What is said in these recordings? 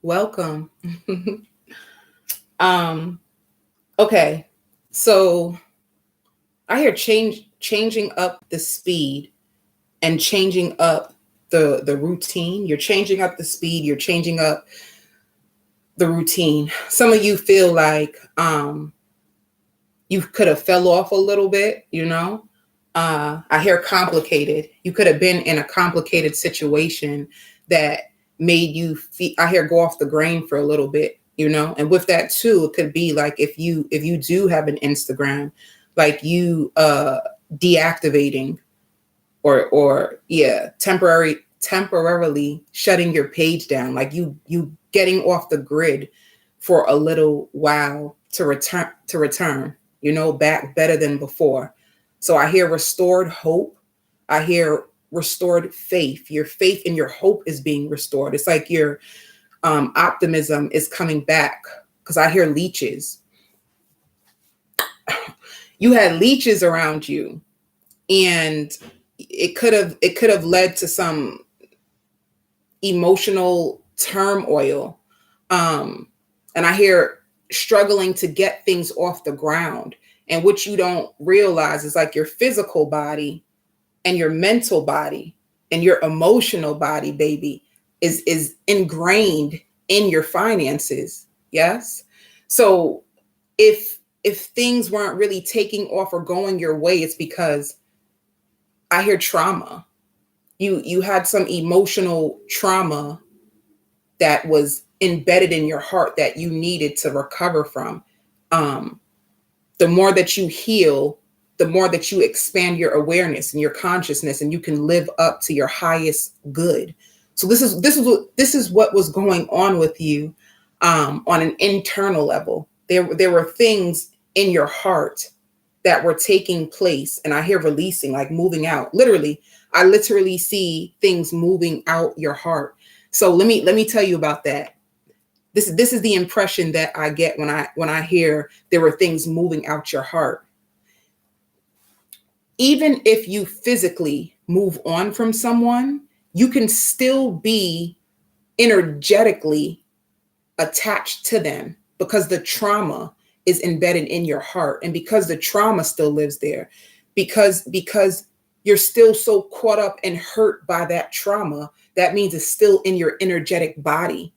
Welcome. um, okay. So I hear changing up the speed and changing up the routine. You're changing up the speed, you're changing up the routine. Some of you feel like you could have fell off a little bit, you know. I hear complicated. You could have been in a complicated situation that made you feel, I hear go off the grain for a little bit, you know. And with that too, it could be like if you do have an Instagram, like you deactivating or yeah, temporarily shutting your page down, like you getting off the grid for a little while to return, you know, back better than before. So I hear restored hope. I hear restored faith. Your faith and your hope is being restored. It's like your optimism is coming back, because I hear leeches. You had leeches around you, and it could have led to some emotional turmoil. Um, and I hear struggling to get things off the ground. And what you don't realize is like your physical body and your mental body and your emotional body, baby, is ingrained in your finances. Yes. So if things weren't really taking off or going your way, it's because I hear trauma. You had some emotional trauma that was embedded in your heart that you needed to recover from. Um, the more that you heal, the more that you expand your awareness and your consciousness, and you can live up to your highest good. So this is what was going on with you on an internal level. There were things in your heart that were taking place, and I hear releasing, like moving out. Literally, I literally see things moving out your heart. So let me tell you about that. This is the impression that I get when I hear there were things moving out your heart. Even if you physically move on from someone, you can still be energetically attached to them, because the trauma is embedded in your heart, and because the trauma still lives there, because you're still so caught up and hurt by that trauma, that means it's still in your energetic body.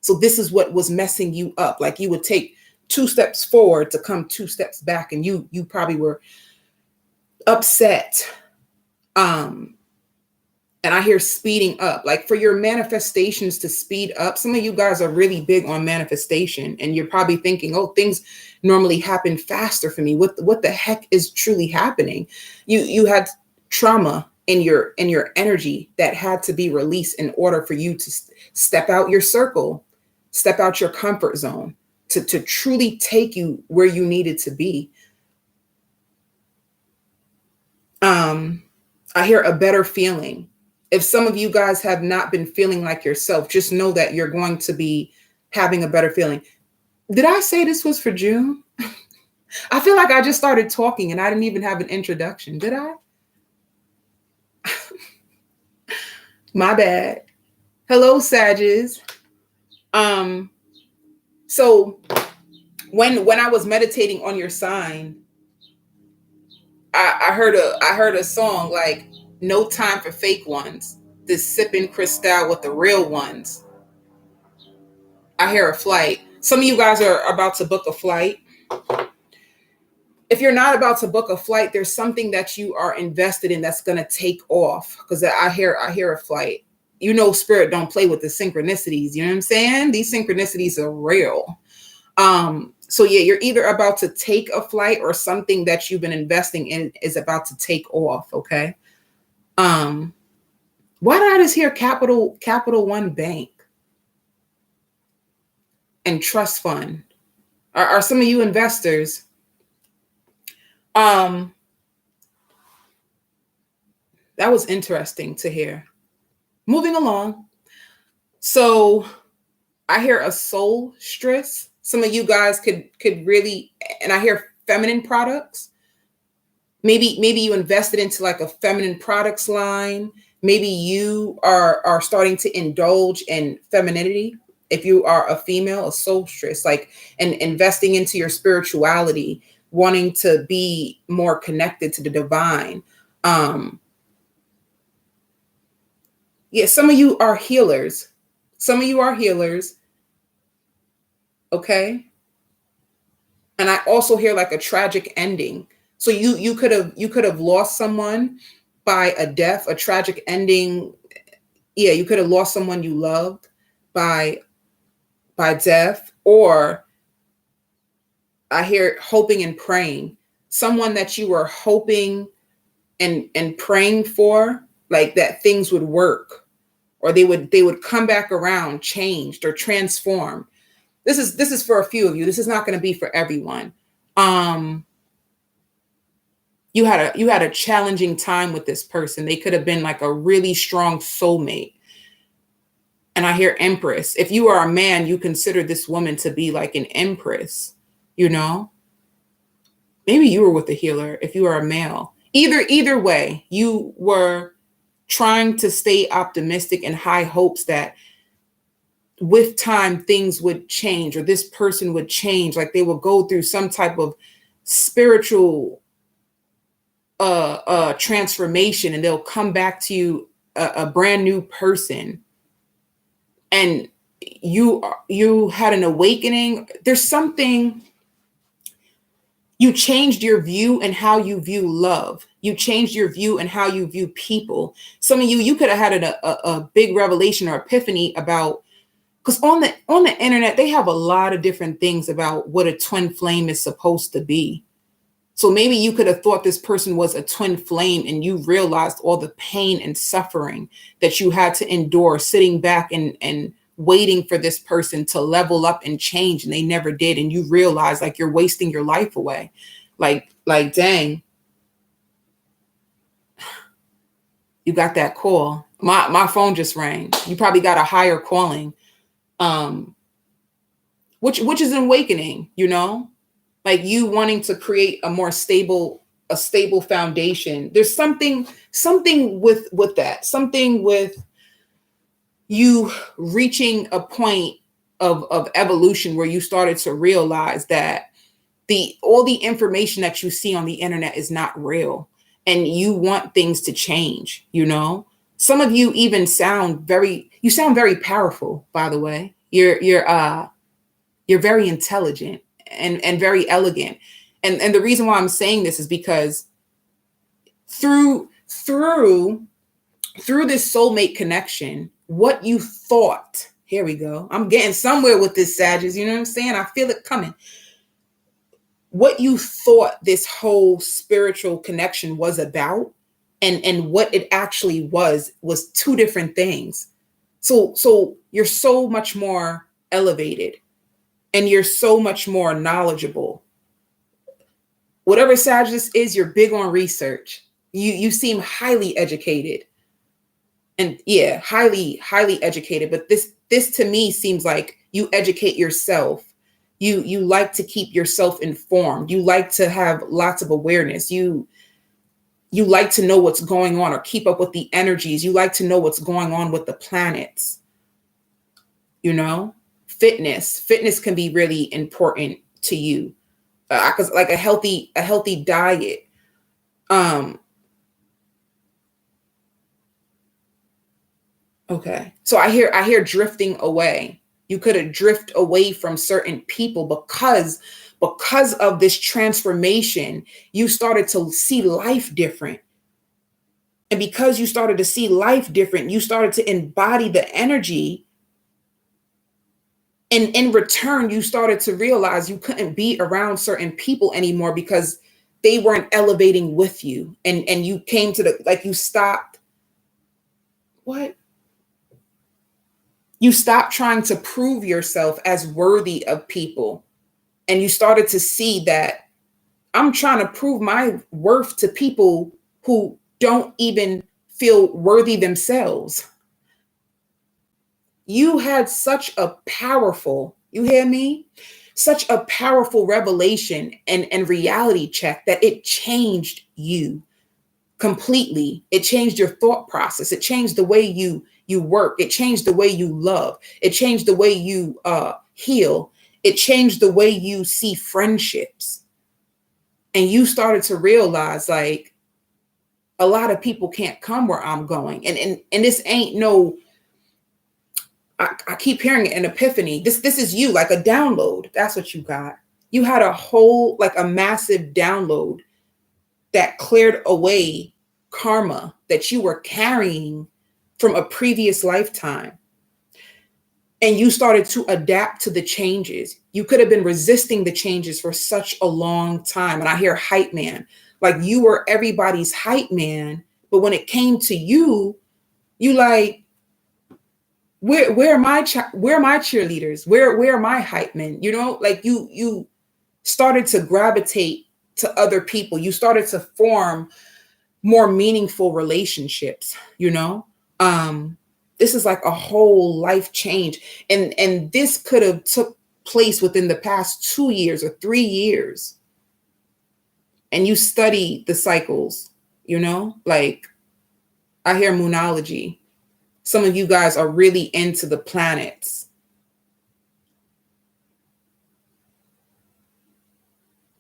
So this is what was messing you up. Like you would take two steps forward to come two steps back, and you probably were upset. um and I hear speeding up, like for your manifestations to speed up. Some of you guys are really big on manifestation, and you're probably thinking, oh, things normally happen faster for me. What the heck is truly happening? You had trauma in your energy that had to be released in order for you to step out your circle, step out your comfort zone, to truly take you where you needed to be. I hear a better feeling. If some of you guys have not been feeling like yourself, just know that you're going to be having a better feeling. Did I say this was for June? I feel like I just started talking and I didn't even have an introduction. Did I? My bad. Hello, Sages. Um, so when I was meditating on your sign, I heard a song like "No Time for Fake Ones." This sipping Cristal with the real ones. I hear a flight. Some of you guys are about to book a flight. If you're not about to book a flight, there's something that you are invested in that's going to take off, because I hear a flight. You know, spirit don't play with the synchronicities. You know what I'm saying? These synchronicities are real. So yeah, you're either about to take a flight, or something that you've been investing in is about to take off. Okay. Um, why did I just hear Capital One Bank and Trust Fund? Are some of you investors? Um, that was interesting to hear. Moving along. So I hear a soul stress. Some of you guys could really, and I hear feminine products. Maybe you invested into like a feminine products line. Maybe you are starting to indulge in femininity. If you are a female, a soulstress, like, and investing into your spirituality, wanting to be more connected to the divine. Yeah, some of you are healers. Some of you are healers. Okay. And I also hear like a tragic ending. So you could have lost someone by a death, a tragic ending. Yeah, you could have lost someone you loved by death, or I hear hoping and praying. Someone that you were hoping and praying for, like that things would work, or they would come back around, changed or transform. This is for a few of you. This is not going to be for everyone. You had a challenging time with this person. They could have been like a really strong soulmate. And I hear empress. If you are a man, you consider this woman to be like an empress, you know? Maybe you were with a healer if you are a male. Either way, you were trying to stay optimistic and high hopes that with time things would change, or this person would change, like they will go through some type of spiritual transformation, and they'll come back to you a brand new person. And you had an awakening. There's something. You changed your view and how you view love. You changed your view and how you view people. Some of you could have had a big revelation or epiphany about, because on the internet, they have a lot of different things about what a twin flame is supposed to be. So maybe you could have thought this person was a twin flame, and you realized all the pain and suffering that you had to endure sitting back and waiting for this person to level up and change, and they never did. And you realize like you're wasting your life away. Like dang, you got that call. My phone just rang. You probably got a higher calling, which is an awakening, you know? Like you wanting to create a more stable foundation. There's something with that, something with you reaching a point of evolution where you started to realize that all the information that you see on the internet is not real, and you want things to change, you know? Some of you even sound very powerful, by the way. You're very intelligent and very elegant. And the reason why I'm saying this is because through this soulmate connection, what you thought, here we go. I'm getting somewhere with this, Sagittarius. You know what I'm saying? I feel it coming. What you thought this whole spiritual connection was about, and what it actually was two different things. So you're so much more elevated, and you're so much more knowledgeable. Whatever Sagittarius is, you're big on research. You seem highly educated. And yeah, highly educated. But this to me seems like you educate yourself. You like to keep yourself informed. You like to have lots of awareness. You like to know what's going on, or keep up with the energies. You like to know what's going on with the planets. You know, fitness can be really important to you, because like a healthy diet. Okay. So I hear drifting away. You could have drifted away from certain people because of this transformation. You started to see life different. And because you started to see life different, you started to embody the energy. And in return, you started to realize you couldn't be around certain people anymore because they weren't elevating with you. And you came to you stopped. What? You stopped trying to prove yourself as worthy of people. And you started to see that I'm trying to prove my worth to people who don't even feel worthy themselves. You had such a powerful, you hear me? Such a powerful revelation and reality check that it changed you completely. It changed your thought process. It changed the way you you work. It changed the way you love. It changed the way you heal. It changed the way you see friendships. And you started to realize, like, a lot of people can't come where I'm going. And this ain't no, I keep hearing it, an epiphany. This is you, like a download. That's what you got. You had a whole, like a massive download that cleared away karma that you were carrying from a previous lifetime. And you started to adapt to the changes. You could have been resisting the changes for such a long time. And I hear hype man, like you were everybody's hype man. But when it came to you, you like, where are my cheerleaders? Where are my hype men? You know, like you started to gravitate to other people. You started to form more meaningful relationships, you know? This is like a whole life change. And this could have took place within the past 2 years or 3 years. And you study the cycles, you know, like I hear moonology. Some of you guys are really into the planets.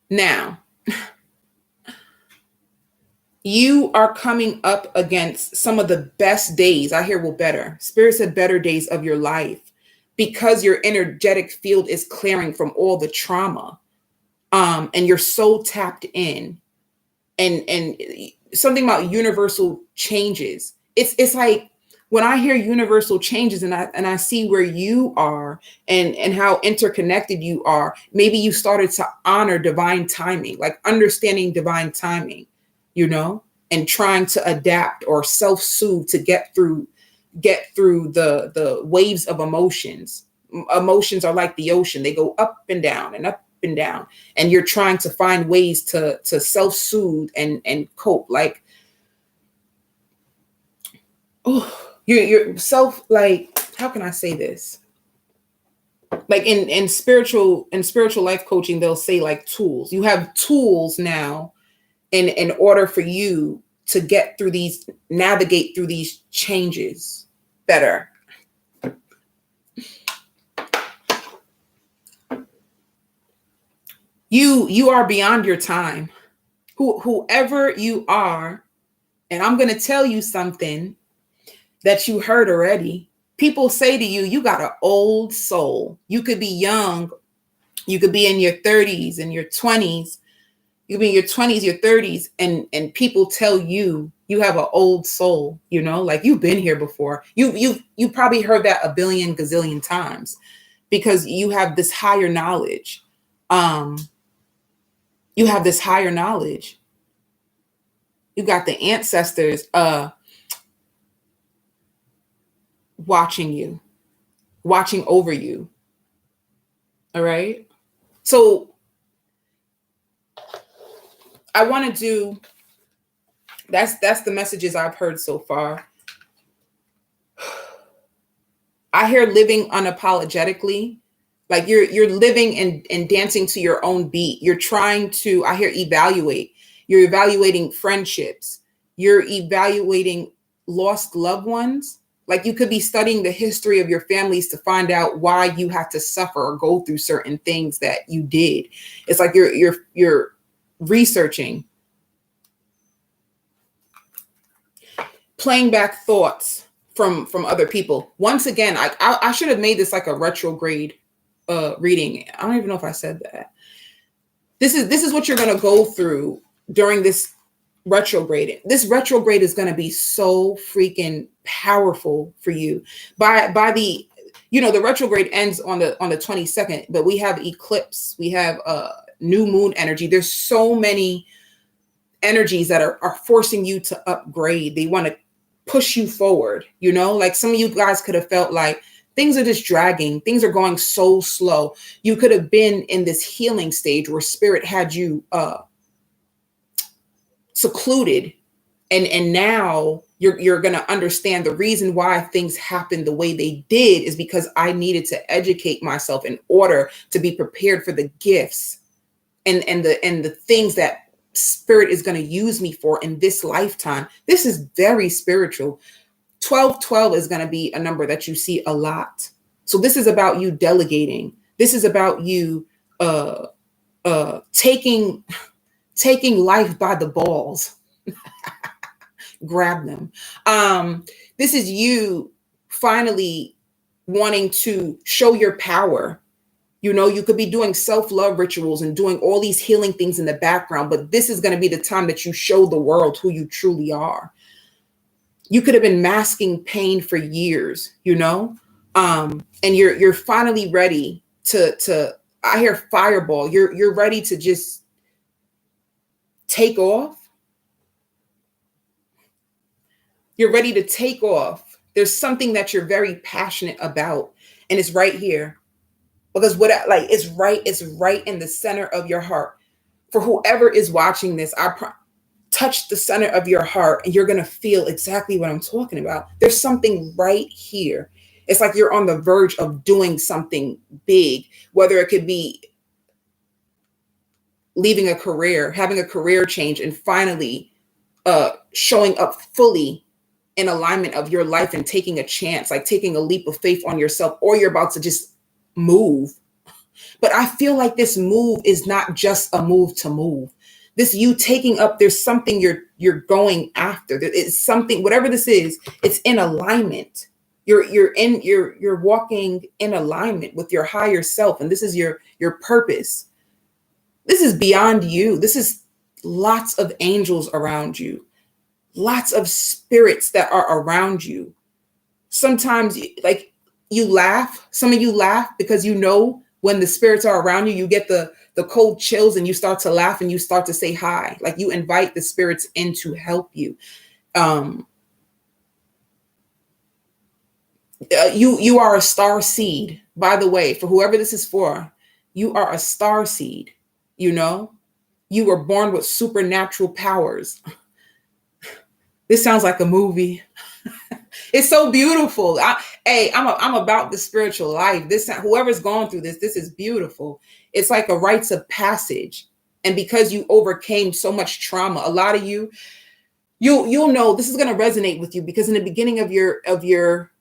Now, you are coming up against some of the best days. I hear, well, better. Spirit said better days of your life, because your energetic field is clearing from all the trauma. And you're so tapped in. And something about universal changes. It's like when I hear universal changes and I see where you are and how interconnected you are, maybe you started to honor divine timing, like understanding divine timing, you know, and trying to adapt or self-soothe to get through the waves of emotions. Emotions are like the ocean. They go up and down and up and down. And you're trying to find ways to self-soothe and cope. Like, oh, you're self, like, how can I say this? Like in spiritual life coaching, they'll say like tools. You have tools now in order for you to get through these, navigate through these changes better. You are beyond your time. Whoever you are, and I'm going to tell you something that you heard already. People say to you, you got an old soul. You could be young. You could be in your 30s and your 20s. You could be in your 20s, your 30s, and people tell you you have an old soul, you know, like you've been here before. You probably heard that a billion gazillion times because you have this higher knowledge. You have this higher knowledge. You got the ancestors watching you, watching over you. All right. So I want to do, that's the messages I've heard so far. I hear living unapologetically. Like you're living and dancing to your own beat. You're trying to, I hear evaluate. You're evaluating friendships. You're evaluating lost loved ones. Like you could be studying the history of your families to find out why you had to suffer or go through certain things that you did. It's like you're researching, playing back thoughts from other people. Once again, I should have made this like a retrograde reading. I don't even know if I said that. This is what you're going to go through during this retrograde. This retrograde is going to be so freaking powerful for you. By the, you know, the retrograde ends on the 22nd, but we have eclipse, we have new moon energy. There's so many energies that are forcing you to upgrade. They want to push you forward, you know, like some of you guys could have felt like things are just dragging. Things are going so slow. You could have been in this healing stage where spirit had you secluded. And now you're going to understand the reason why things happened the way they did is because I needed to educate myself in order to be prepared for the gifts and the things that spirit is going to use me for in this lifetime. This is very spiritual. 1212 is going to be a number that you see a lot. So this is about you delegating. This is about you taking life by the balls. Grab them. This is you finally wanting to show your power. You know, you could be doing self-love rituals and doing all these healing things in the background, but this is going to be the time that you show the world who you truly are. You could have been masking pain for years, you know, and you're finally ready to I hear fireball. You're ready to just take off. You're ready to take off. There's something that you're very passionate about, and it's right here. Because it's right in the center of your heart. For whoever is watching this, touch the center of your heart and you're going to feel exactly what I'm talking about. There's something right here. It's like you're on the verge of doing something big, whether it could be leaving a career, having a career change, and finally showing up fully in alignment of your life and taking a chance, like taking a leap of faith on yourself, or you're about to just move. But I feel like this move is not just a move to move. This you taking up, there's something you're going after. It's something, whatever this is, it's in alignment. You're walking in alignment with your higher self, and this is your purpose. This is beyond you. This is lots of angels around you, lots of spirits that are around you. Sometimes, like, you laugh. Some of you laugh because you know when the spirits are around you, you get the cold chills and you start to laugh and you start to say hi. Like, you invite the spirits in to help you. You are a star seed, by the way, for whoever this is for. You are a star seed. You know, you were born with supernatural powers. This sounds like a movie. It's so beautiful. I'm about the spiritual life. Whoever's going through this is beautiful. It's like a rites of passage. And because you overcame so much trauma, a lot of you'll know this is going to resonate with you, because in the beginning of your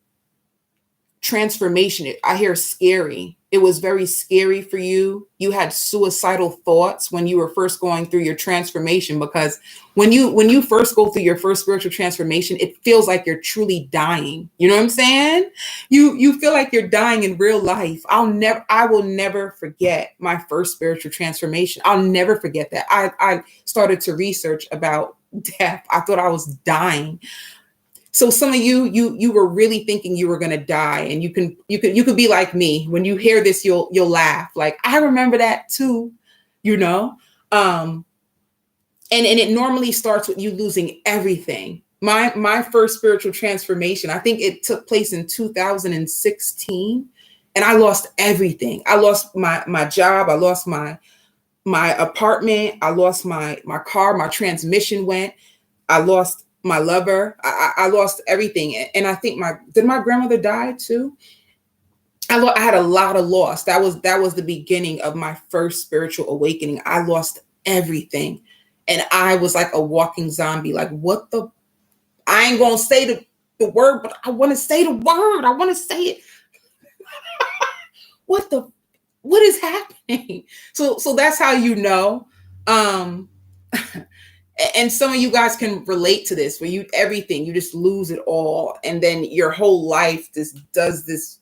transformation, I hear scary. It was very scary for you. You had suicidal thoughts when you were first going through your transformation, because when you first go through your first spiritual transformation, it feels like you're truly dying. You know what I'm saying? You feel like you're dying in real life. I will never forget my first spiritual transformation. I'll never forget that. I started to research about death. I thought I was dying. So some of you were really thinking you were going to die, and you could be like me. When you hear this, you'll laugh. Like, I remember that too, you know? And it normally starts with you losing everything. My first spiritual transformation, I think it took place in 2016, and I lost everything. I lost my job. I lost my apartment. I lost my car. My transmission went. I lost my lover. I lost everything. And I think did my grandmother die too? I had a lot of loss. That was the beginning of my first spiritual awakening. I lost everything. And I was like a walking zombie. Like, I ain't going to say the word, but I want to say the word. I want to say it. What is happening? So that's how you know. And some of you guys can relate to this, where you just lose it all. And then your whole life just does this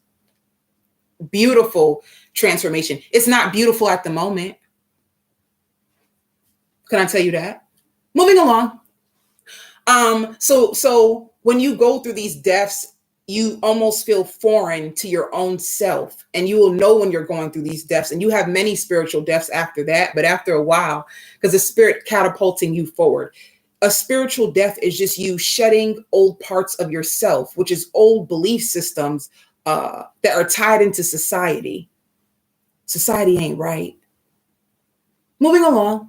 beautiful transformation. It's not beautiful at the moment. Can I tell you that? Moving along. So when you go through these deaths, you almost feel foreign to your own self, and you will know when you're going through these deaths. And you have many spiritual deaths after that, but after a while, because the spirit catapulting you forward. A spiritual death is just you shedding old parts of yourself, which is old belief systems that are tied into society. Society ain't right. Moving along.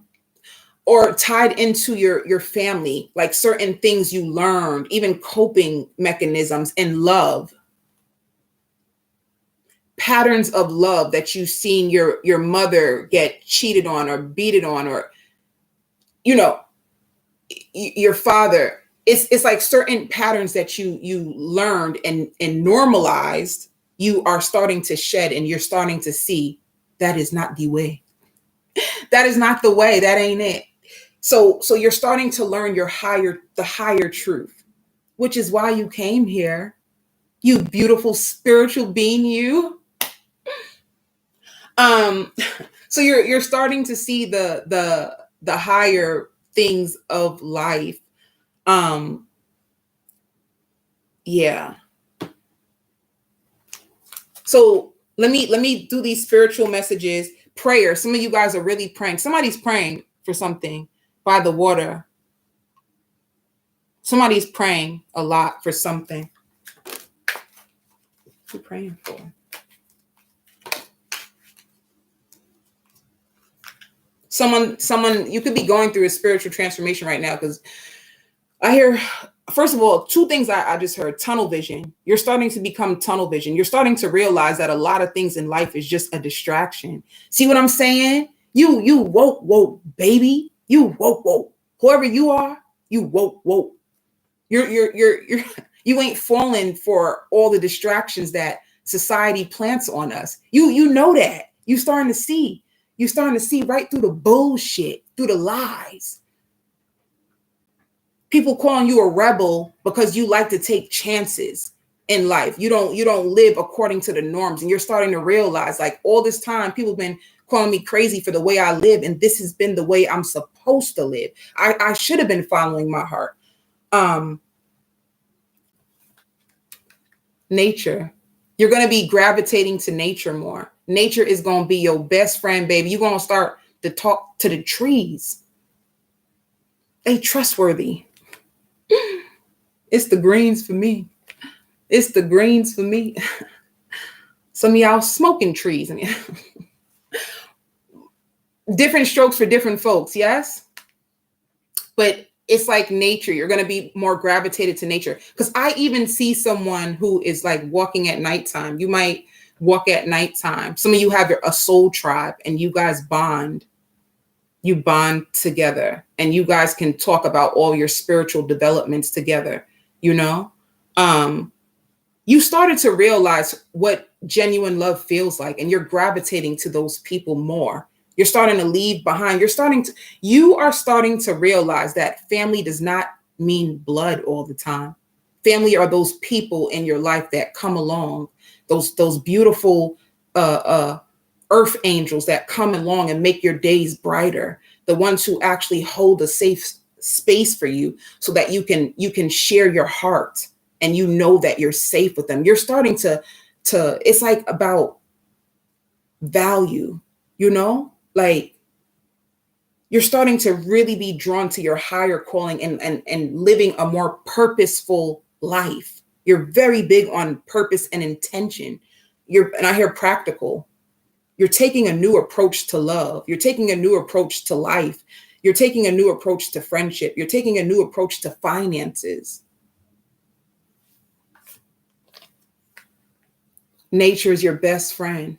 Or tied into your family, like certain things you learned, even coping mechanisms in love. Patterns of love that you've seen your mother get cheated on or beaten on, or, you know, your father it's like certain patterns that you learned and normalized, you are starting to shed, and you're starting to see that is not the way. That is not the way. That ain't it. So you're starting to learn the higher truth, which is why you came here, you beautiful spiritual being, you. Um, so you're starting to see the higher things of life. Um, yeah. So let me do these spiritual messages. Prayer. Some of you guys are really praying. Somebody's praying for something by the water. Somebody's praying a lot for something. What are you praying for? Someone, you could be going through a spiritual transformation right now, because I hear, first of all, two things I just heard. Tunnel vision. You're starting to become tunnel vision. You're starting to realize that a lot of things in life is just a distraction. See what I'm saying? You woke, baby. You woke. Whoever you are, you woke. You're you ain't falling for all the distractions that society plants on us. You know that. You're starting to see. You're starting to see right through the bullshit, through the lies. People calling you a rebel because you like to take chances in life. You don't live according to the norms, and you're starting to realize, like, all this time people have been calling me crazy for the way I live, and this has been the way I'm supposed to live. I should have been following my heart. Nature. You're going to be gravitating to nature more. Nature is going to be your best friend, baby. You're going to start to talk to the trees. They trustworthy. It's the greens for me. It's the greens for me. Some of y'all smoking trees. Different strokes for different folks, yes? But it's like nature. You're going to be more gravitated to nature. Because I even see someone who is like walking at nighttime. You might walk at nighttime. Some of you have a soul tribe, and you guys bond. You bond together, and you guys can talk about all your spiritual developments together. You know, you started to realize what genuine love feels like, and you're gravitating to those people more. You're starting to leave behind. You are starting to realize that family does not mean blood all the time. Family are those people in your life that come along, those beautiful earth angels that come along and make your days brighter. The ones who actually hold a safe space for you, so that you can share your heart, and you know that you're safe with them. You're starting to it's like about value, you know, like you're starting to really be drawn to your higher calling and living a more purposeful life. You're very big on purpose and intention. And I hear practical. You're taking a new approach to love. You're taking a new approach to life. You're taking a new approach to friendship. You're taking a new approach to finances. Nature is your best friend.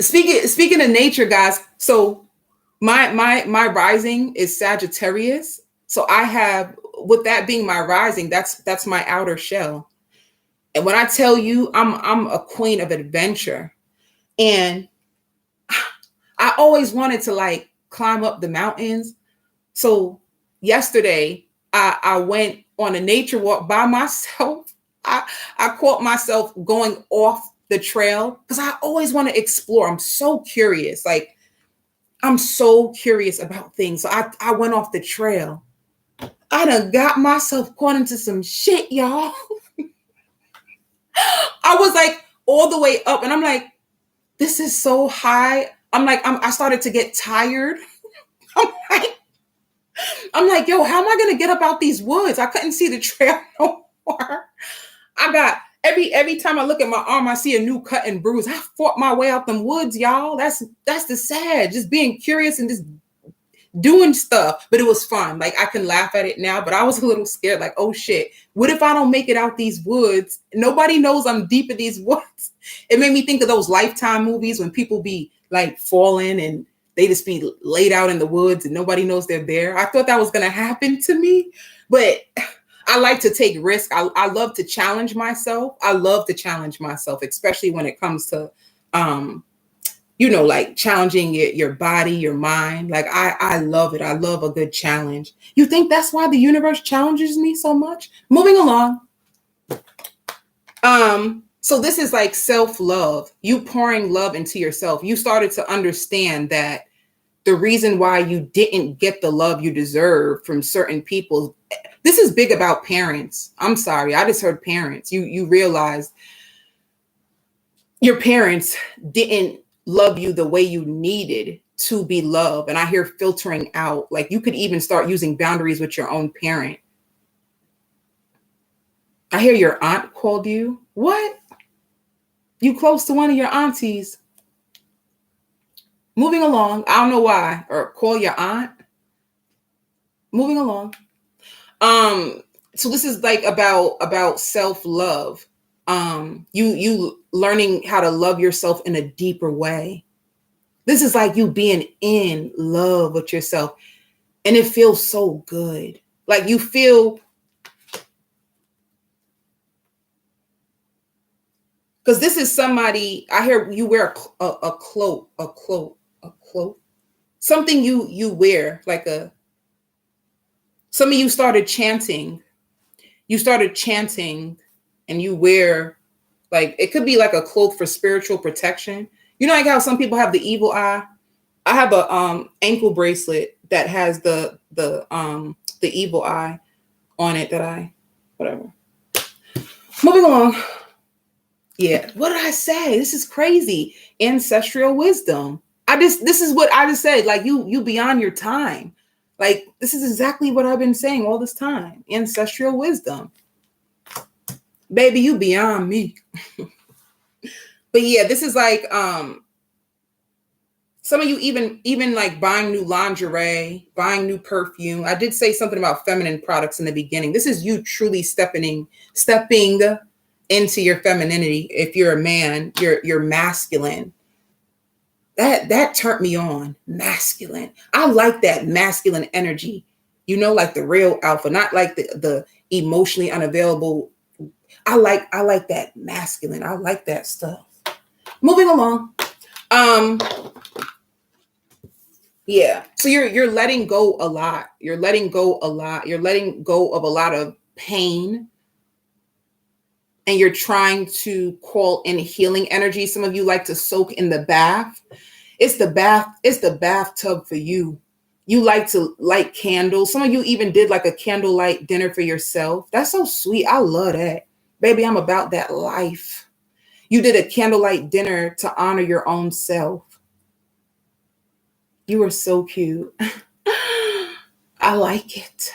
Speaking of nature, guys, so my rising is Sagittarius. So I have, with that being my rising, that's my outer shell. And when I tell you I'm a queen of adventure, and I always wanted to like climb up the mountains. So yesterday I went on a nature walk by myself. I caught myself going off the trail because I always want to explore. I'm so curious. Like, I'm so curious about things. So I went off the trail. I done got myself caught into some shit, y'all. I was like all the way up, and I'm like, this is so high. I started to get tired. I'm like, yo, how am I gonna get up out these woods? I couldn't see the trail no more. I got every time I look at my arm, I see a new cut and bruise. I fought my way out them woods, y'all. That's the sad. Just being curious and just doing stuff, but it was fun. Like, I can laugh at it now, but I was a little scared. Like, oh shit, what if I don't make it out these woods? Nobody knows I'm deep in these woods. It made me think of those Lifetime movies when people be like falling and they just be laid out in the woods and nobody knows they're there. I thought that was going to happen to me, but I like to take risks. I love to challenge myself. I love to challenge myself, especially when it comes to, like challenging your body, your mind. Like I love it. I love a good challenge. You think that's why the universe challenges me so much? Moving along. So this is like self-love, you pouring love into yourself. You started to understand that the reason why you didn't get the love you deserve from certain people. This is big about parents. I'm sorry. I just heard parents. You realize your parents didn't love you the way you needed to be loved. And I hear filtering out. Like you could even start using boundaries with your own parent. I hear your aunt called you. What? You close to one of your aunties. Moving along. I don't know why. Or call your aunt. Moving along. So this is like about self-love. You learning how to love yourself in a deeper way. This is like you being in love with yourself. And it feels so good. Like you feel, because this is somebody, I hear you wear a cloak. Something you wear, like some of you started chanting. You started chanting and you wear, like, it could be like a cloak for spiritual protection. You know, like how some people have the evil eye. I have a ankle bracelet that has the evil eye on it whatever. Moving along. Yeah. What did I say? This is crazy. Ancestral wisdom. This is what I just said. Like you beyond your time. Like this is exactly what I've been saying all this time. Ancestral wisdom. Baby, you beyond me. But yeah, this is like some of you even like buying new lingerie, buying new perfume. I did say something about feminine products in the beginning. This is you truly stepping into your femininity. If you're a man, you're masculine. That turned me on. Masculine. I like that masculine energy. You know, like the real alpha, not like the emotionally unavailable. I like that masculine. I like that stuff. Moving along. Yeah. So you're letting go a lot. You're letting go a lot. You're letting go of a lot of pain. And you're trying to call in healing energy. Some of you like to soak in the bath. It's the bathtub for you. You like to light candles. Some of you even did like a candlelight dinner for yourself. That's so sweet. I love that. Baby, I'm about that life. You did a candlelight dinner to honor your own self. You are so cute. I like it.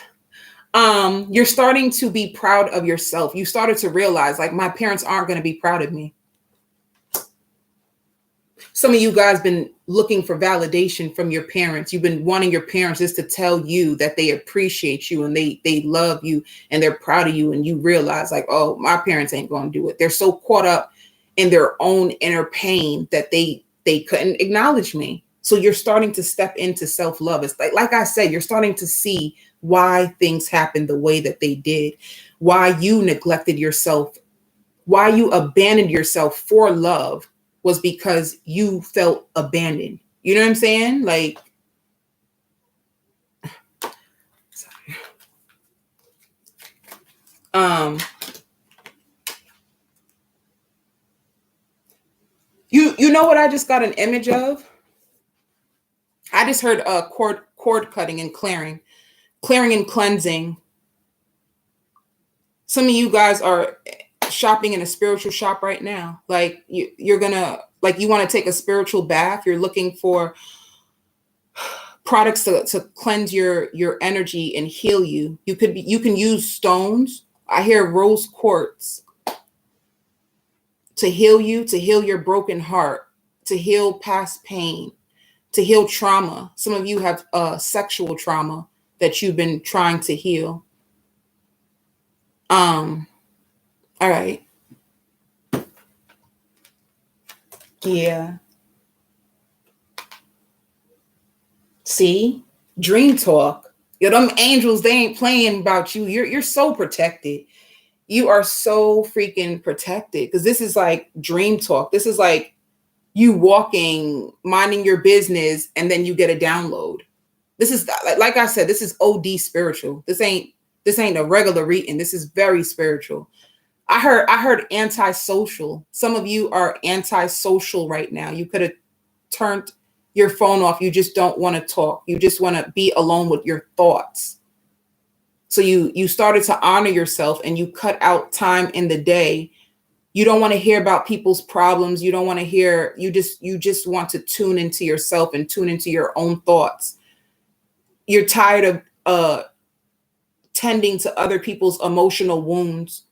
You're starting to be proud of yourself. You started to realize, like, my parents aren't going to be proud of me. Some of you guys been looking for validation from your parents. You've been wanting your parents just to tell you that they appreciate you and they love you and they're proud of you. And you realize, like, oh, my parents ain't going to do it. They're so caught up in their own inner pain that they couldn't acknowledge me. So you're starting to step into self-love. It's like I said, you're starting to see why things happened the way that they did, why you neglected yourself, why you abandoned yourself for love was because you felt abandoned. You know what I'm saying? Like, sorry. You know what I just got an image of? I just heard cord cutting and clearing and cleansing. Some of you guys are shopping in a spiritual shop right now. Like you're gonna, like, you want to take a spiritual bath. You're looking for products to cleanse your energy and heal you. You can use stones. I hear rose quartz to heal you, to heal your broken heart, to heal past pain, to heal trauma. Some of you have sexual trauma that you've been trying to heal. All right. Yeah. See, dream talk. Yo, them angels, they ain't playing about you. You're so protected. You are so freaking protected, because this is like dream talk. This is like you walking, minding your business, and then you get a download. This is, like I said, this is OD spiritual. This ain't a regular reading. This is very spiritual. I heard antisocial. Some of you are antisocial right now. You could have turned your phone off. You just don't want to talk. You just want to be alone with your thoughts. So you started to honor yourself, and you cut out time in the day. You don't want to hear about people's problems. You don't want to hear, you just want to tune into yourself and tune into your own thoughts. You're tired of tending to other people's emotional wounds.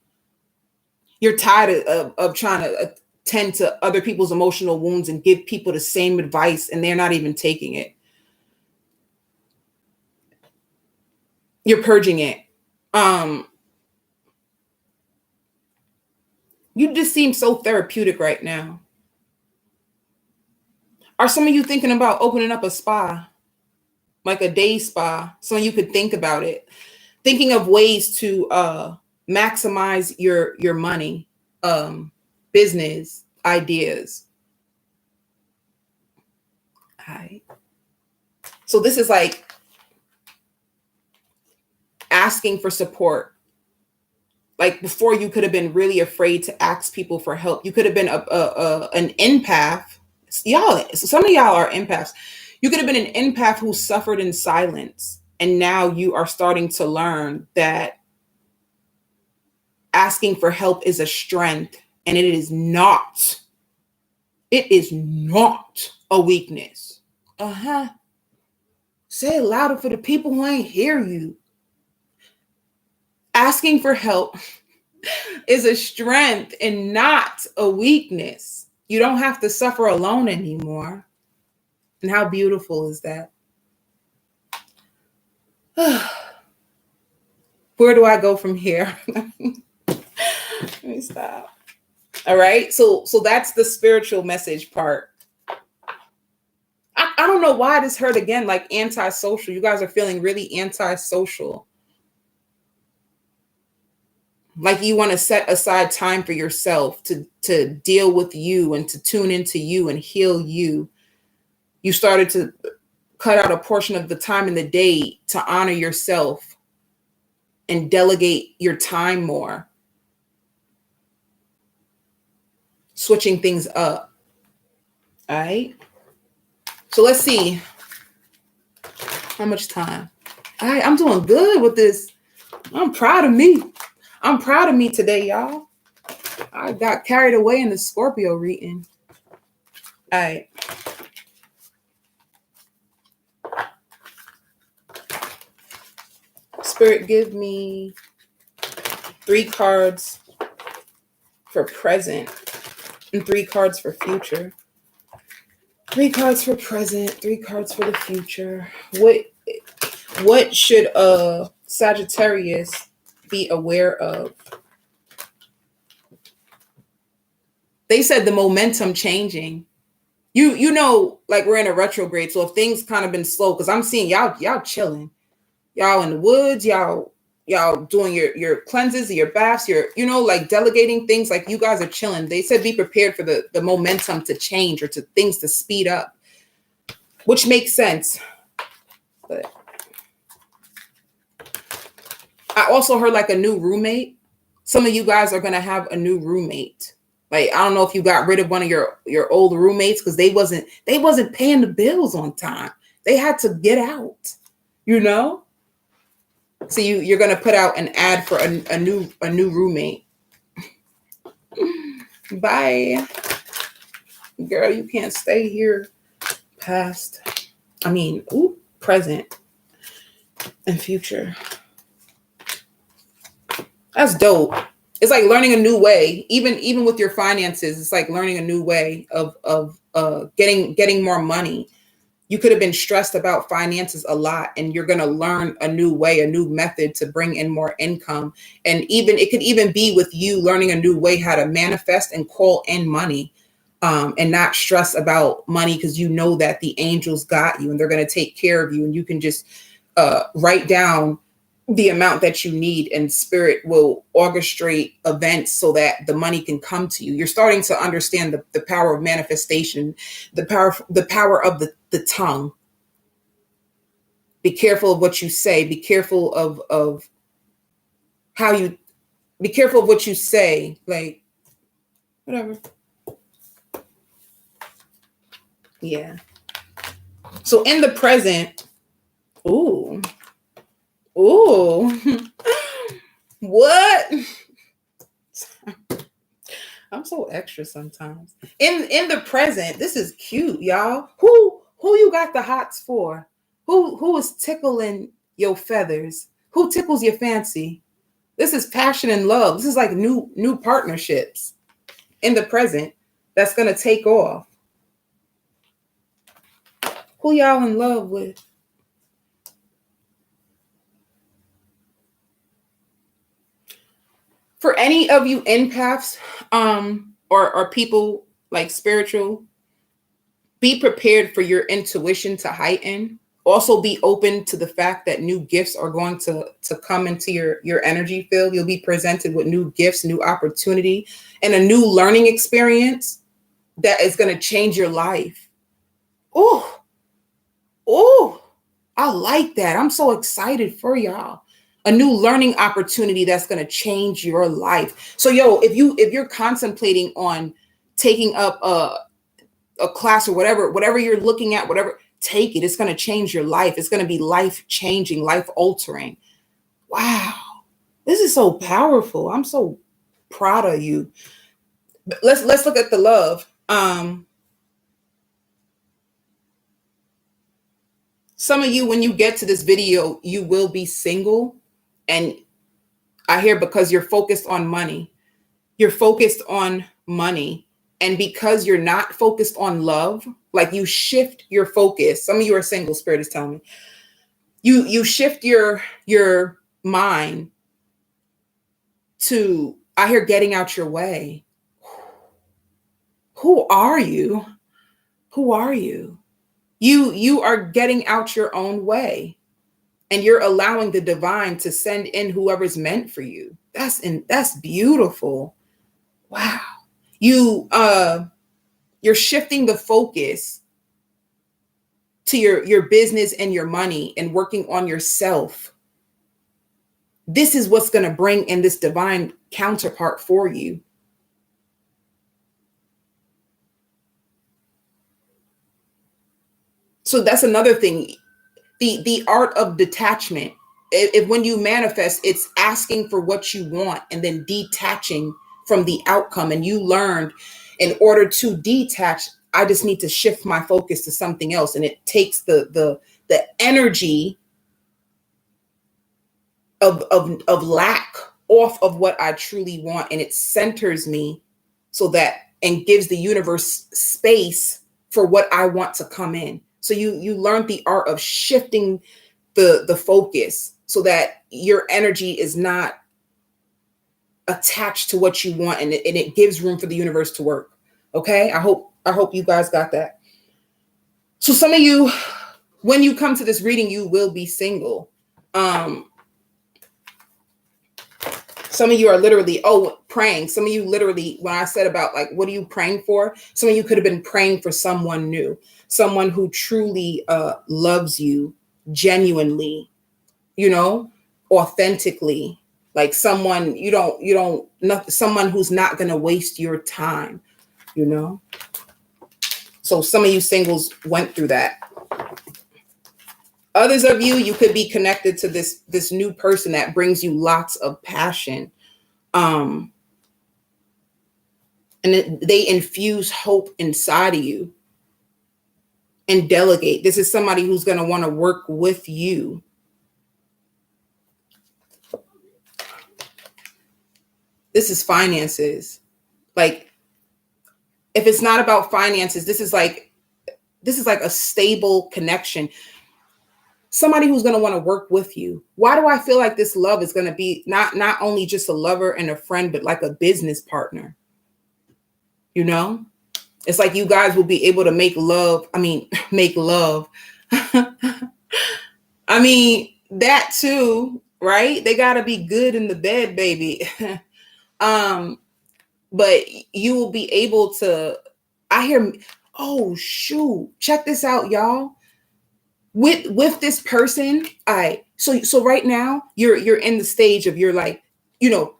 You're tired of trying to tend to other people's emotional wounds and give people the same advice, and they're not even taking it. You're purging it. You just seem so therapeutic right now. Are some of you thinking about opening up a spa, like a day spa, so you could think about it? Thinking of ways to maximize your money, business ideas. All right. So this is like asking for support. Like before, you could have been really afraid to ask people for help. You could have been an empath. Y'all, some of y'all are empaths. You could have been an empath who suffered in silence. And now you are starting to learn that asking for help is a strength, and it is not. It is not a weakness. Say it louder for the people who ain't hear you. Asking for help is a strength and not a weakness. You don't have to suffer alone anymore. And how beautiful is that? Where do I go from here? Let me stop. All right. So that's the spiritual message part. I don't know why this hurt again, like antisocial. You guys are feeling really antisocial. Like you want to set aside time for yourself to deal with you and to tune into you and heal you. You started to cut out a portion of the time in the day to honor yourself and delegate your time more. Switching things up. All right. So let's see how much time. All right, I'm doing good with this. I'm proud of me. I'm proud of me today, y'all. I got carried away in the Scorpio reading. All right. Spirit, give me 3 cards for present and 3 cards for future. 3 cards for present, 3 cards for the future. What should Sagittarius be aware of? They said the momentum changing. You know, like we're in a retrograde, so if things kind of been slow, because I'm seeing y'all chilling. Y'all in the woods, y'all doing your cleanses, your baths, like delegating things, like you guys are chilling. They said be prepared for the momentum to change or to things to speed up, which makes sense. But I also heard like a new roommate. Some of you guys are going to have a new roommate. Like, I don't know if you got rid of one of your old roommates because they wasn't paying the bills on time. They had to get out, So you're going to put out an ad for a new roommate. Bye. Girl, you can't stay here present and future. That's dope. It's like learning a new way, even with your finances. It's like learning a new way of getting more money. You could have been stressed about finances a lot, and you're going to learn a new way, a new method to bring in more income. And it could even be with you learning a new way how to manifest and call in money. and not stress about money, because you know that the angels got you and they're going to take care of you, and you can just write down the amount that you need, and spirit will orchestrate events so that the money can come to you. You're starting to understand the power of manifestation, the power of the tongue. Be careful of what you say. Be careful of how you, be careful of what you say. Like, whatever. Yeah. So in the present, ooh, what? I'm so extra sometimes. In the present, this is cute, y'all. Who you got the hots for? Who is tickling your feathers? Who tickles your fancy? This is passion and love. This is like new partnerships in the present that's gonna take off. Who y'all in love with? For any of you empaths, or people like spiritual, be prepared for your intuition to heighten. Also be open to the fact that new gifts are going to come into your energy field. You'll be presented with new gifts, new opportunity, and a new learning experience that is going to change your life. Oh, I like that. I'm so excited for y'all. A new learning opportunity that's going to change your life. So if you're contemplating on taking up a class or whatever you're looking at, whatever, take it. It's going to change your life. It's going to be life changing, life altering. Wow. This is so powerful. I'm so proud of you. Let's look at the love. Some of you, when you get to this video, you will be single. And I hear because you're focused on money. You're focused on money. And because you're not focused on love, like you shift your focus. Some of you are single, spirit is telling me. You shift your mind to, I hear, getting out your way. Who are you? Who are you? You are getting out your own way, and you're allowing the divine to send in whoever's meant for you. That's beautiful. Wow. You're shifting the focus to your business and your money and working on yourself. This is what's going to bring in this divine counterpart for you. So that's another thing. The art of detachment. If when you manifest, it's asking for what you want and then detaching from the outcome. And you learned, in order to detach, I just need to shift my focus to something else. And it takes the energy of lack off of what I truly want. And it centers me so that, and gives the universe space for what I want to come in. So you learned the art of shifting the focus so that your energy is not attached to what you want, and it gives room for the universe to work. Okay. I hope you guys got that. So some of you, when you come to this reading, you will be single. Some of you are literally, praying. Some of you literally, when I said about like, what are you praying for? Some of you could have been praying for someone new, someone who truly loves you genuinely, authentically, like someone someone who's not going to waste your time, So some of you singles went through that. Others of you could be connected to this new person that brings you lots of passion. And they infuse hope inside of you and delegate. This is somebody who's going to want to work with you. This is finances. Like, if it's not about finances, this is like a stable connection. Somebody who's going to want to work with you. Why do I feel like this love is going to be not only just a lover and a friend, but like a business partner? It's like you guys will be able to make love. I mean, make love. I mean, that too, right? They got to be good in the bed, baby. um, but you will be able to, I hear, oh shoot, check this out, y'all. With this person, so right now you're in the stage of, you're like,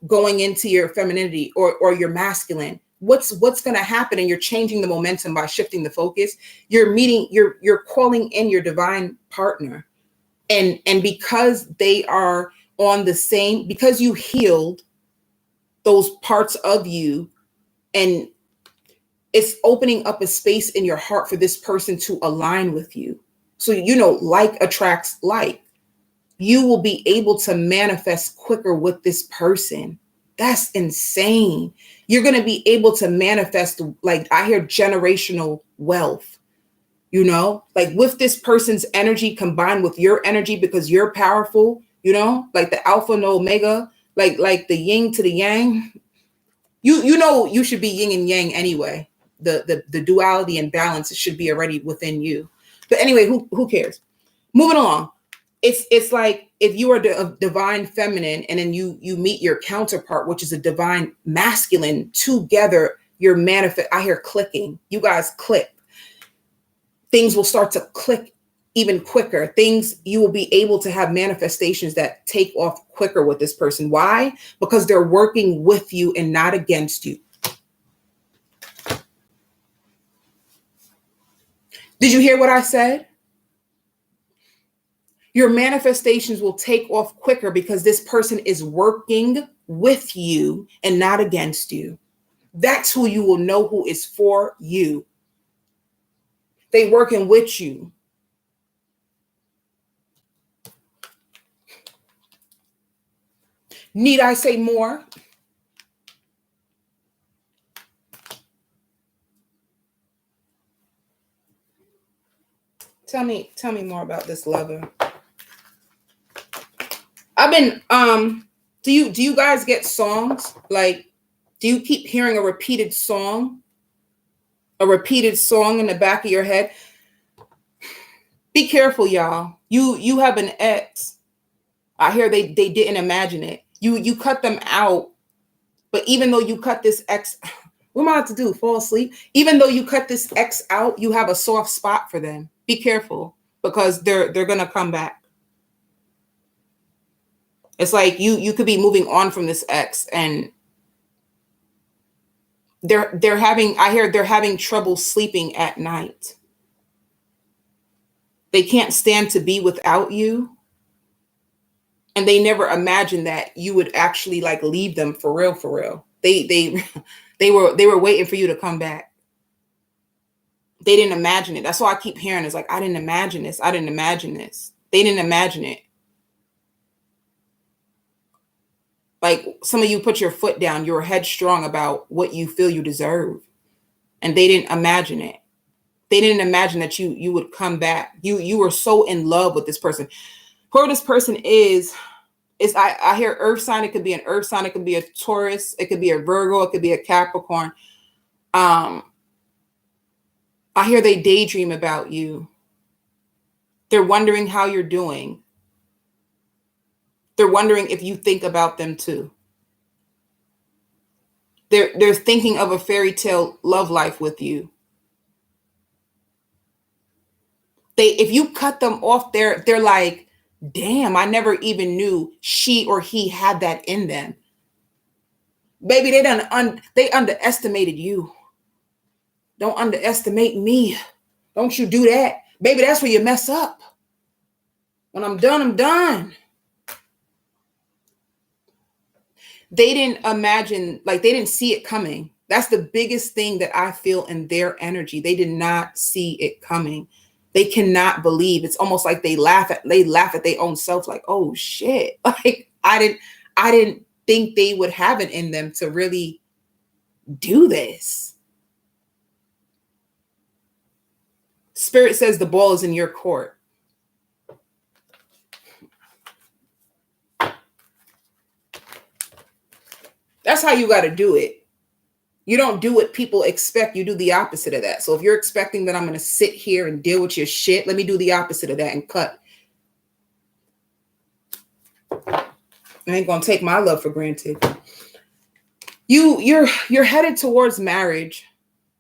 going into your femininity or your masculine. What's going to happen, and you're changing the momentum by shifting the focus. You're calling in your divine partner, and because they are on the same, because you healed those parts of you, and it's opening up a space in your heart for this person to align with you. So, like attracts like. You will be able to manifest quicker with this person. That's insane. You're going to be able to manifest, like, I hear generational wealth, like with this person's energy combined with your energy, because you're powerful, like the alpha and omega, like the yin to the yang. You should be yin and yang anyway. The duality and balance should be already within you. But anyway, who cares? Moving along. It's like if you are a divine feminine, and then you meet your counterpart, which is a divine masculine, together you're manifest. I hear clicking. You guys click. Things will start to click even quicker. You will be able to have manifestations that take off quicker with this person. Why? Because they're working with you and not against you. Did you hear what I said? Your manifestations will take off quicker because this person is working with you and not against you. That's who you will know who is for you. They working with you. Need I say more? Tell me more about this lover. I've been do you guys get songs? Like, do you keep hearing a repeated song? A repeated song in the back of your head? Be careful, y'all. You have an ex. I hear they didn't imagine it. You cut them out, but even though you cut this ex, what am I about to do? Fall asleep? Even though you cut this ex out, you have a soft spot for them. Be careful, because they're gonna come back. It's like you could be moving on from this ex, and I hear they're having trouble sleeping at night. They can't stand to be without you. And they never imagined that you would actually like leave them for real, for real. They were waiting for you to come back. They didn't imagine it. That's why I keep hearing it's like, I didn't imagine this. I didn't imagine this. They didn't imagine it. Like, some of you put your foot down. You're headstrong about what you feel you deserve. And they didn't imagine it. They didn't imagine that you would come back. You were so in love with this person. Whoever this person is I hear earth sign. It could be an earth sign. It could be a Taurus. It could be a Virgo. It could be a Capricorn. I hear they daydream about you. They're wondering how you're doing. They're wondering if you think about them too. They're thinking of a fairy tale love life with you. If you cut them off, they're like, damn, I never even knew she or he had that in them. Baby, they underestimated you. Don't underestimate me. Don't you do that. Baby, that's where you mess up. When I'm done, I'm done. They didn't imagine, like, they didn't see it coming. That's the biggest thing that I feel in their energy. They did not see it coming. They cannot believe. It's almost like they laugh at their own self, like, oh shit. Like, I didn't think they would have it in them to really do this. Spirit says the ball is in your court. That's how you got to do it. You don't do what people expect. You do the opposite of that. So if you're expecting that I'm going to sit here and deal with your shit, let me do the opposite of that and cut. I ain't going to take my love for granted. You're headed towards marriage.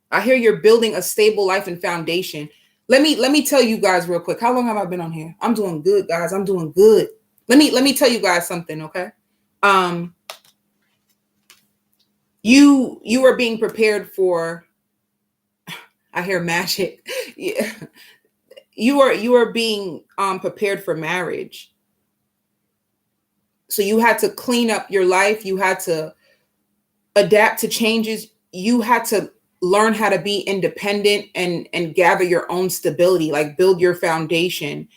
I hear you're building a stable life and foundation. Let me tell you guys real quick. How long have I been on here? I'm doing good, guys. I'm doing good. Let me tell you guys something, okay? You are being prepared for, I hear magic. Yeah. You are being prepared for marriage. So you had to clean up your life. You had to adapt to changes. You had to learn how to be independent and gather your own stability, like build your foundation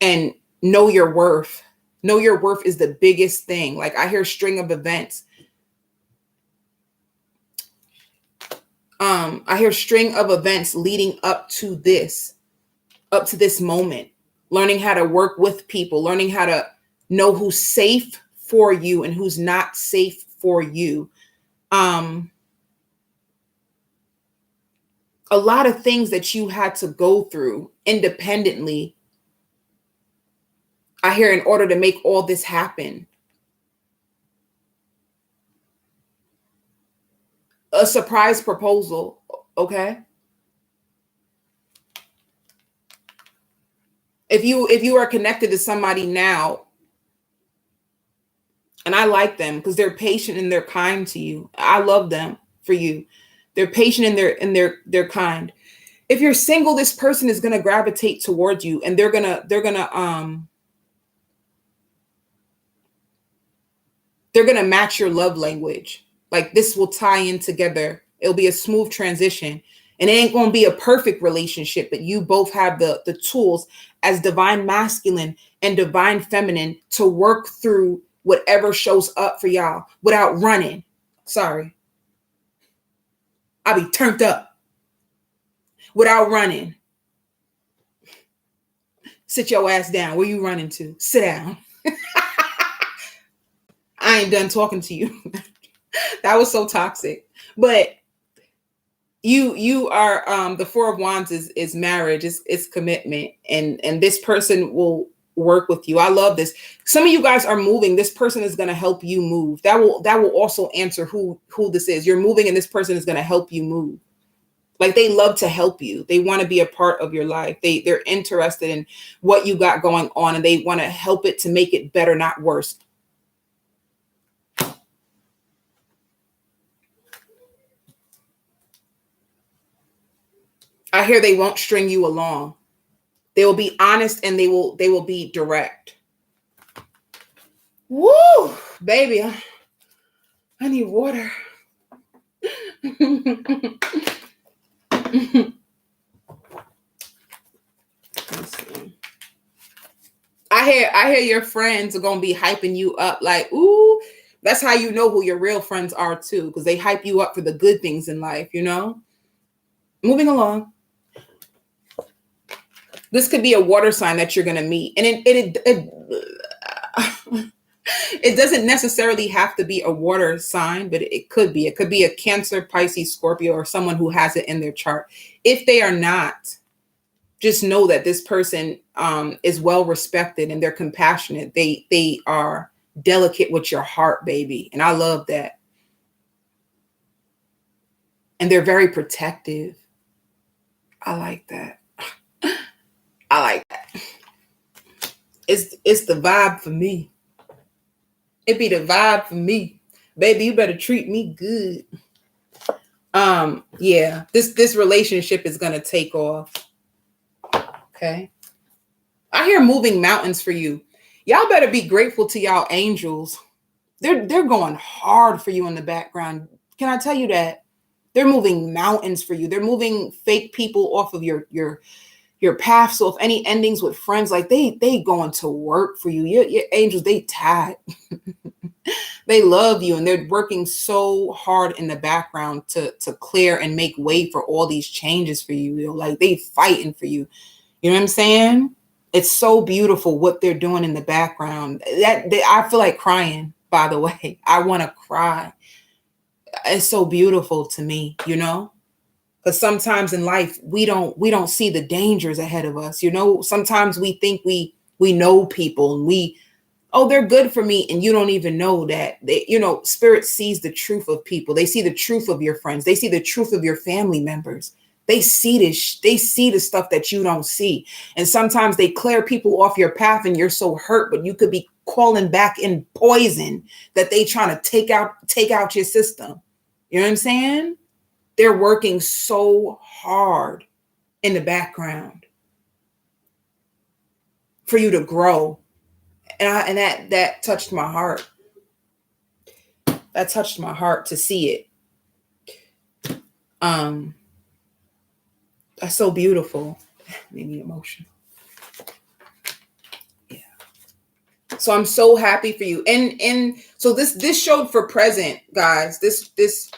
and know your worth. Know your worth is the biggest thing. Like I hear string of events. I hear string of events leading up to this moment, learning how to work with people, learning how to know who's safe for you and who's not safe for you. A lot of things that you had to go through independently, I hear, in order to make all this happen. A surprise proposal, okay? If you are connected to somebody now, and I like them because they're patient and they're kind to you. I love them for you. They're patient and they're kind. If you're single, this person is going to gravitate towards you and they're going to match your love language. Like this will tie in together. It'll be a smooth transition. And it ain't going to be a perfect relationship, but you both have the tools as divine masculine and divine feminine to work through whatever shows up for y'all without running. Sorry. I'll be turned up without running. Sit your ass down. Where you running to? Sit down. I ain't done talking to you. That was so toxic. But you are the Four of Wands is marriage, it's commitment, and this person will work with you. I love this. Some of you guys are moving. This person is going to help you move. That will also answer who this is. You're moving and this person is going to help you move. Like they love to help you. They want to be a part of your life. They're interested in what you got going on and they want to help it to make it better, not worse. I hear they won't string you along. They will be honest and they will be direct. Woo, baby. I need water. I hear your friends are gonna be hyping you up like, ooh, that's how you know who your real friends are too, because they hype you up for the good things in life, you know? Moving along. This could be a water sign that you're gonna meet. And it doesn't necessarily have to be a water sign, but it could be. It could be a Cancer, Pisces, Scorpio, or someone who has it in their chart. If they are not, just know that this person is well respected and they're compassionate. They are delicate with your heart, baby. And I love that. And they're very protective. I like that. I like that. It's the vibe for me. It be the vibe for me. Baby, you better treat me good. Yeah, this relationship is gonna take off. Okay. I hear moving mountains for you. Y'all better be grateful to y'all angels. They're going hard for you in the background. Can I tell you that? They're moving mountains for you. They're moving fake people off of your path. So if any endings with friends, like they going to work for you. Your angels, they tired. They love you and they're working so hard in the background to clear and make way for all these changes for you. You know, like they fighting for you. You know what I'm saying? It's so beautiful what they're doing in the background. I feel like crying, by the way. I want to cry. It's so beautiful to me, you know, because sometimes in life we don't see the dangers ahead of us. You know, sometimes we think we know people and oh, they're good for me. And you don't even know that they, you know, spirit sees the truth of people. They see the truth of your friends. They see the truth of your family members. They see this, they see the stuff that you don't see. And sometimes they clear people off your path and you're so hurt, but you could be calling back in poison that they trying to take out your system. You know what I'm saying? They're working so hard in the background for you to grow. And that touched my heart. That touched my heart to see it. That's so beautiful. Made me emotional. Yeah. So I'm so happy for you. And so this showed for present, guys. This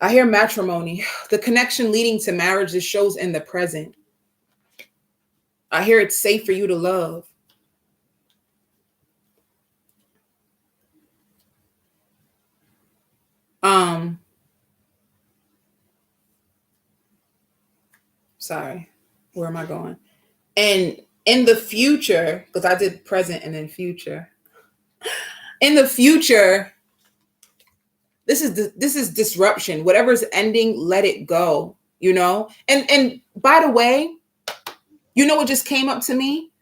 I hear matrimony, the connection leading to marriage. This shows in the present. I hear it's safe for you to love. Sorry, where am I going? And in the future, because I did present and then future. In the future, this is disruption. Whatever's ending, let it go. You know. And by the way, you know what just came up to me?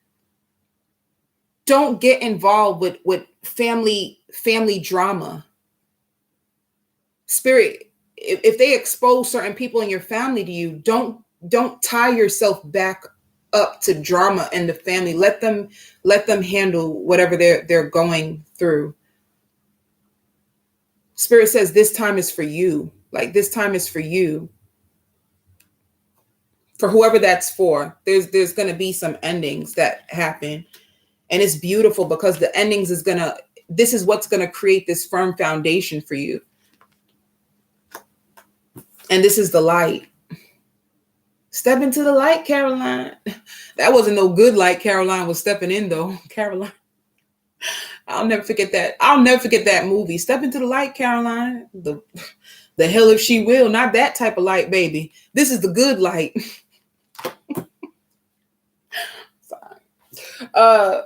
Don't get involved with family drama. Spirit, if they expose certain people in your family to you, don't tie yourself back up to drama in the family. Let them handle whatever they're going through. Spirit says this time is for you. Like this time is for you. For whoever that's for. There's going to be some endings that happen. And it's beautiful because the endings this is what's going to create this firm foundation for you. And this is the light. Step into the light, Caroline. That wasn't no good light Caroline was stepping in, though. Caroline. I'll never forget that. I'll never forget that movie. Step into the light, Caroline. The hell if she will. Not that type of light, baby. This is the good light. Sorry.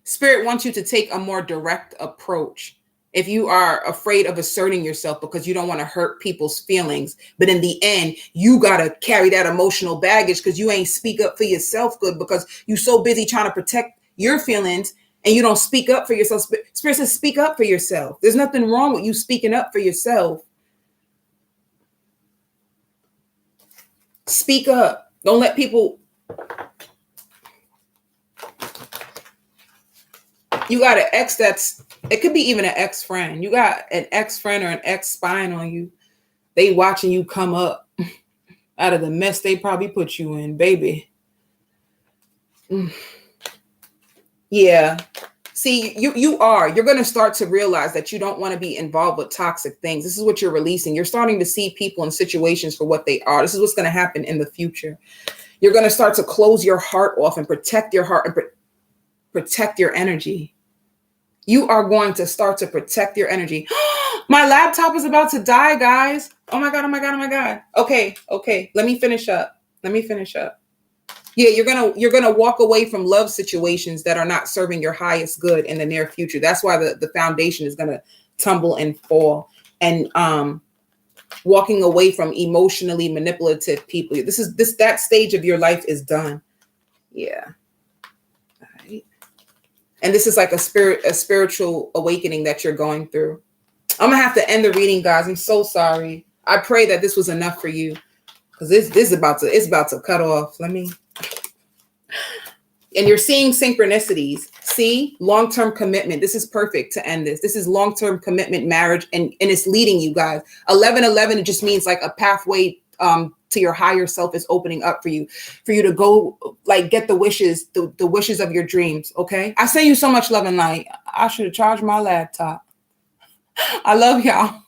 Spirit wants you to take a more direct approach. If you are afraid of asserting yourself because you don't want to hurt people's feelings, but in the end, you got to carry that emotional baggage because you ain't speak up for yourself good because you're so busy trying to protect your feelings and you don't speak up for yourself. Spirit says, speak up for yourself. There's nothing wrong with you speaking up for yourself. Speak up. Don't let people... You got an ex it could be even an ex-friend. You got an ex-friend or an ex spying on you. They watching you come up out of the mess they probably put you in, baby. Yeah. See, you're going to start to realize that you don't want to be involved with toxic things. This is what you're releasing. You're starting to see people and situations for what they are. This is what's going to happen in the future. You're going to start to close your heart off and protect your heart and protect your energy. You are going to start to protect your energy. My laptop is about to die, guys. Oh my God, oh my God, oh my God. Okay. Let me finish up. Yeah, you're gonna walk away from love situations that are not serving your highest good in the near future. That's why the foundation is gonna tumble and fall. And walking away from emotionally manipulative people. That stage of your life is done. Yeah. And this is like a spiritual awakening that you're going through. I'm gonna have to end the reading, guys. I'm so sorry. I pray that this was enough for you, because this is about to cut off. And you're seeing synchronicities. See, long-term commitment. This is perfect to end this. This is long-term commitment, marriage, and it's leading you guys. 1111. It just means like a pathway to your higher self is opening up for you to go, like, get the wishes, the wishes of your dreams. Okay. I send you so much love and light. I should have charged my laptop. I love y'all.